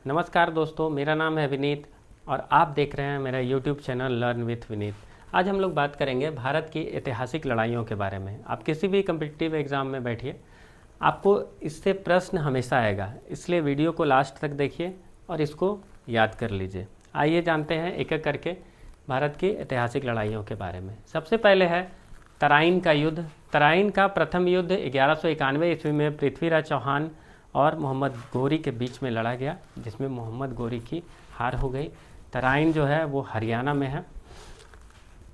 नमस्कार दोस्तों, मेरा नाम है विनीत और आप देख रहे हैं मेरा YouTube channel learn with Vineet. आज हम लोग बात करेंगे भारत की ऐतिहासिक लड़ाइयों के बारे में। आप किसी भी कम्पिटिटिव एग्ज़ाम में बैठिए, आपको इससे प्रश्न हमेशा आएगा, इसलिए वीडियो को लास्ट तक देखिए और इसको याद कर लीजिए। आइए जानते हैं एक एक करके भारत की ऐतिहासिक लड़ाइयों के बारे में। सबसे पहले है तराइन का युद्ध। तराइन का प्रथम युद्ध 1191 ईस्वी में पृथ्वीराज चौहान और मोहम्मद गोरी के बीच में लड़ा गया, जिसमें मोहम्मद गोरी की हार हो गई। तराइन जो है वो हरियाणा में है।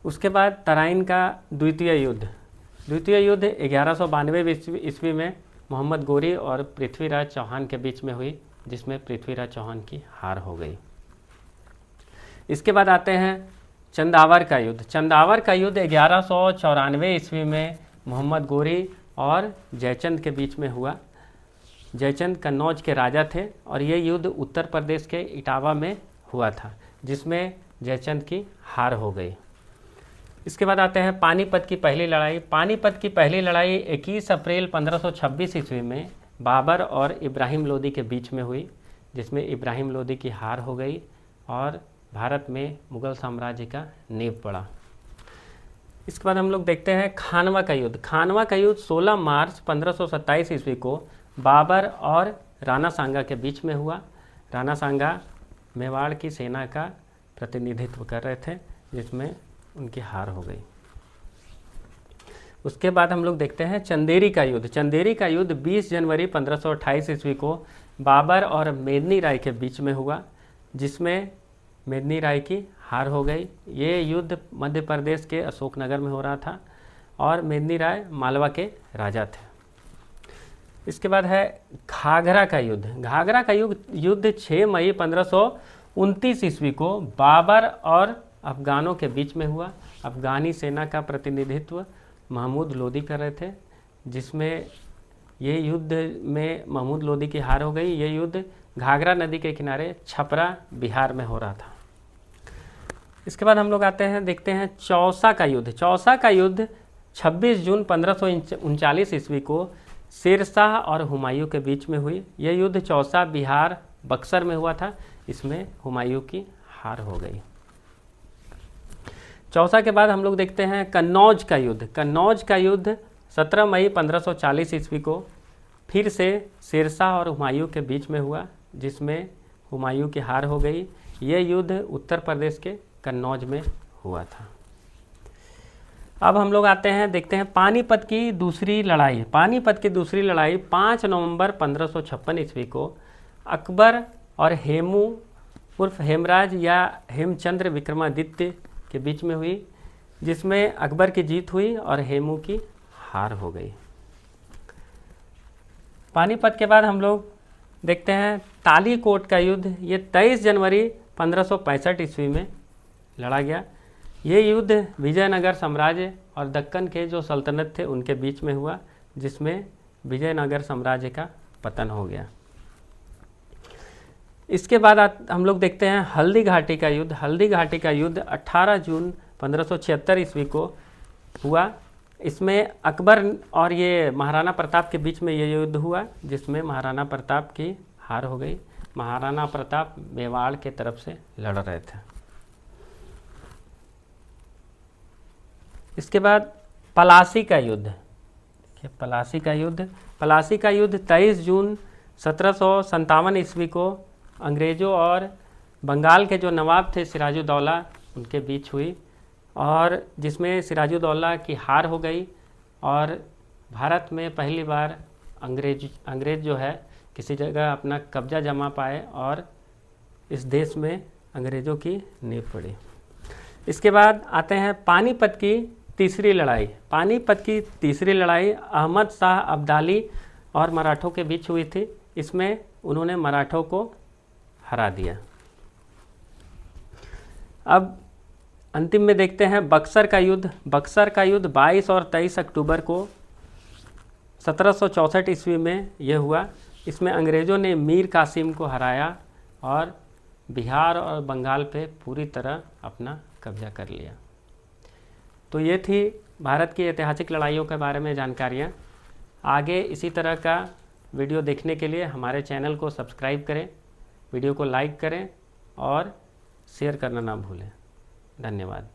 उसके बाद तराइन का द्वितीय युद्ध 1192 ईस्वी में मोहम्मद गोरी और पृथ्वीराज चौहान के बीच में हुई, जिसमें पृथ्वीराज चौहान की हार हो गई। इसके बाद आते हैं चंदावर का युद्ध। चंदावर का युद्ध 1194 ईस्वी में मोहम्मद गोरी और जयचंद के बीच में हुआ। जयचंद कन्नौज के राजा थे और ये युद्ध उत्तर प्रदेश के इटावा में हुआ था, जिसमें जयचंद की हार हो गई। इसके बाद आते हैं पानीपत की पहली लड़ाई। पानीपत की पहली लड़ाई 21 अप्रैल 1526 ईस्वी में बाबर और इब्राहिम लोदी के बीच में हुई, जिसमें इब्राहिम लोदी की हार हो गई और भारत में मुगल साम्राज्य का नींव पड़ा। इसके बाद हम लोग देखते हैं खानवा का युद्ध। खानवा का युद्ध 16 मार्च 1527 ईस्वी को बाबर और राणा सांगा के बीच में हुआ। राणा सांगा मेवाड़ की सेना का प्रतिनिधित्व कर रहे थे, जिसमें उनकी हार हो गई। उसके बाद हम लोग देखते हैं चंदेरी का युद्ध। चंदेरी का युद्ध 20 जनवरी 1528 ईस्वी को बाबर और मेदिनी राय के बीच में हुआ, जिसमें मेदिनी राय की हार हो गई। ये युद्ध मध्य प्रदेश के अशोकनगर में हो रहा था और मेदिनी राय मालवा के राजा थे। इसके बाद है घाघरा का युद्ध। घाघरा का युद्ध 6 मई 1529 ईस्वी को बाबर और अफगानों के बीच में हुआ। अफगानी सेना का प्रतिनिधित्व महमूद लोदी कर रहे थे, जिसमें ये युद्ध में महमूद लोदी की हार हो गई। ये युद्ध घाघरा नदी के किनारे छपरा बिहार में हो रहा था। इसके बाद हम लोग आते हैं, देखते हैं चौसा का युद्ध। चौसा का युद्ध 26 जून 1539 ईस्वी को शेरशाह और हुमायूं के बीच में हुई। यह युद्ध चौसा बिहार बक्सर में हुआ था। इसमें हुमायूं की हार हो गई। चौसा के बाद हम लोग देखते हैं कन्नौज का युद्ध। कन्नौज का युद्ध 17 मई 1540 ईस्वी को फिर से शेरशाह और हुमायूं के बीच में हुआ, जिसमें हुमायूं की हार हो गई। यह युद्ध उत्तर प्रदेश के कन्नौज में हुआ था। अब हम लोग आते हैं, देखते हैं पानीपत की दूसरी लड़ाई। पानीपत की दूसरी लड़ाई 5 नवंबर 1556 ईस्वी को अकबर और हेमू उर्फ हेमराज या हेमचंद्र विक्रमादित्य के बीच में हुई, जिसमें अकबर की जीत हुई और हेमू की हार हो गई। पानीपत के बाद हम लोग देखते हैं तालीकोट का युद्ध। ये 23 जनवरी 1565 ईस्वी में लड़ा गया। ये युद्ध विजयनगर साम्राज्य और दक्कन के जो सल्तनत थे उनके बीच में हुआ, जिसमें विजयनगर साम्राज्य का पतन हो गया। इसके बाद हम लोग देखते हैं हल्दी घाटी का युद्ध। हल्दी घाटी का युद्ध 18 जून 1576 ईस्वी को हुआ। इसमें अकबर और ये महाराणा प्रताप के बीच में ये युद्ध हुआ, जिसमें महाराणा प्रताप की हार हो गई। महाराणा प्रताप मेवाड़ के तरफ से लड़ रहे थे। इसके बाद पलासी का युद्ध। पलासी का युद्ध 23 जून 1757 ईस्वी को अंग्रेज़ों और बंगाल के जो नवाब थे सिराजुद्दौला, उनके बीच हुई और जिसमें सिराजुद्दौला की हार हो गई और भारत में पहली बार अंग्रेज जो है किसी जगह अपना कब्जा जमा पाए और इस देश में अंग्रेज़ों की नींव पड़ी। इसके बाद आते हैं पानीपत की तीसरी लड़ाई। पानीपत की तीसरी लड़ाई अहमद शाह अब्दाली और मराठों के बीच हुई थी। इसमें उन्होंने मराठों को हरा दिया। अब अंतिम में देखते हैं बक्सर का युद्ध। बक्सर का युद्ध 22 और 23 अक्टूबर को 1764 ईस्वी में यह हुआ। इसमें अंग्रेज़ों ने मीर कासिम को हराया और बिहार और बंगाल पे पूरी तरह अपना कब्जा कर लिया। तो ये थी भारत की ऐतिहासिक लड़ाइयों के बारे में जानकारियाँ। आगे इसी तरह का वीडियो देखने के लिए हमारे चैनल को सब्सक्राइब करें। वीडियो को लाइक करें और शेयर करना ना भूलें। धन्यवाद।